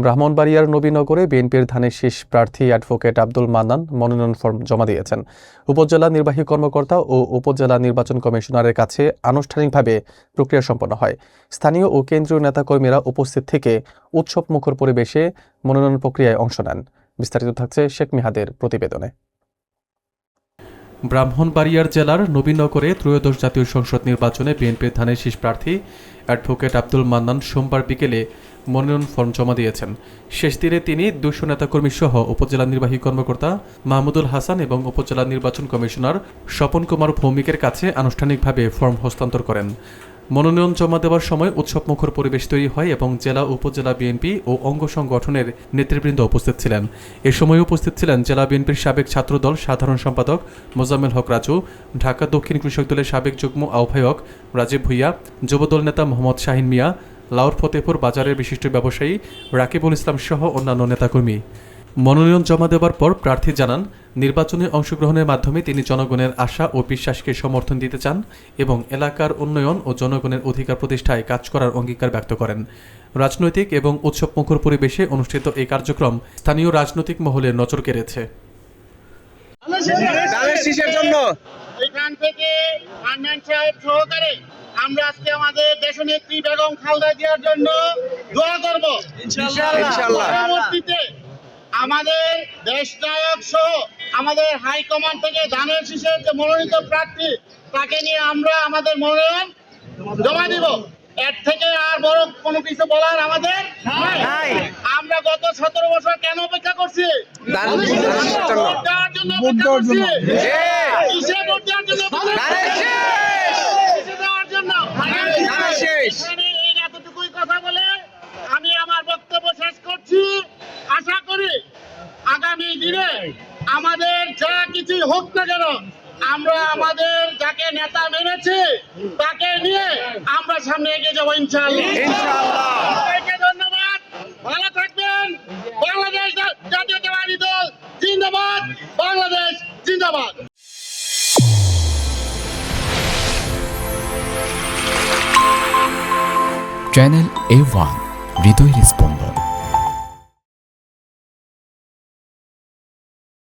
ব্রাহ্মণবাড়িয়ার নবীনগরে বিএনপির ধানের শীষ প্রার্থী অ্যাডভোকেট আব্দুল মান্নান মনোনয়ন ফরম জমা দিয়েছেন। উপজেলা নির্বাহী কর্মকর্তা ও উপজেলা নির্বাচন কমিশনারের কাছে আনুষ্ঠানিকভাবে প্রক্রিয়া সম্পন্ন হয়। স্থানীয় ও কেন্দ্রীয় নেতাকর্মীরা উপস্থিত থেকে উৎসবমুখর পরিবেশে মনোনয়ন প্রক্রিয়ায় অংশ নেন। বিস্তারিত থাকছে শেখ মিহাদের প্রতিবেদনে। ব্রাহ্মণবাড়িয়ার জেলার নবীনগরে ত্রয়োদশ জাতীয় সংসদ নির্বাচনে বিএনপির ধানের শীষ প্রার্থী অ্যাডভোকেট আব্দুল মান্নান সোমবার বিকেলে মনোনয়ন ফরম জমা দিয়েছেন। শেষ দিনে তিনি 200 নেতাকর্মী সহ উপজেলা নির্বাহী কর্মকর্তা মাহমুদুল হাসান এবং উপজেলা নির্বাচন কমিশনার স্বপন কুমার ভৌমিকের কাছে আনুষ্ঠানিকভাবে ফরম হস্তান্তর করেন। মনোনয়ন জমা দেওয়ার সময় উৎসবমুখর পরিবেশ তৈরি হয় এবং জেলা উপজেলা বিএনপি ও অঙ্গ সংগঠনের নেতৃবৃন্দ উপস্থিত ছিলেন। এ সময় উপস্থিত ছিলেন জেলা বিএনপির সাবেক ছাত্রদল সাধারণ সম্পাদক মোজাম্মেল হক রাজু, ঢাকা দক্ষিণ কৃষক দলের সাবেক যুগ্ম আহ্বায়ক রাজীব ভুইয়া, যুবদল নেতা মোহাম্মদ শাহিন মিয়া, লাউর ফতেপুর বাজারের বিশিষ্ট ব্যবসায়ী রাকিবুল ইসলাম সহ অন্যান্য নেতাকর্মী। মনোনয়ন জমা দেওয়ার পর প্রার্থী জানান, নির্বাচনে অংশগ্রহণের মাধ্যমে তিনি জনগণের আশা ও বিশ্বাসকে সমর্থন দিতে চান এবং এলাকার উন্নয়ন ও জনগণের অধিকার প্রতিষ্ঠায় কাজ করার অঙ্গীকার ব্যক্ত করেন। রাজনৈতিক এবং উৎসবমুখর পরিবেশে অনুষ্ঠিত এই কার্যক্রম স্থানীয় রাজনৈতিক মহলে নজর কেড়েছে। এখান থেকে মান্নান সাহেব সহকারে আমরা আজকে আমাদের দেশনেত্রী বেগম খালেদা জিয়ার জন্য দোয়া করব ইনশাআল্লাহ। পরবর্তীতে আমাদের দেশনায়ক সহ আমাদের হাইকমান্ড থেকে ধানের শীষের যে মনোনীত প্রার্থী তাকে নিয়ে আমরা আমাদের মনোনয়ন জমা দিব। এর থেকে আর বড় কোনো কিছু বলার আমাদের নাই। আমরা গত 17 বছর কেন অপেক্ষা করছি? ভোট দেওয়ার জন্য অপেক্ষা করছি। কিসে ভোট দেওয়ার জন্য? এতটুকুই কথা বলে আমি আমার বক্তব্য শেষ করছি। আশা করি আগামী দিনে আমাদের যা কিছু হোক না কেন আমরা আমাদের যাকে নেতা মেনেছি তাকে নিয়ে আমরা সামনে এগিয়ে যাবো ইনশাআল্লাহ। সবাইকে ধন্যবাদ, ভালো থাকবেন। বাংলাদেশ জাতীয়তাবাদী দল জিন্দাবাদ, বাংলাদেশ জিন্দাবাদ। চ্যানেল A1 হৃদয়ের স্পন্দন।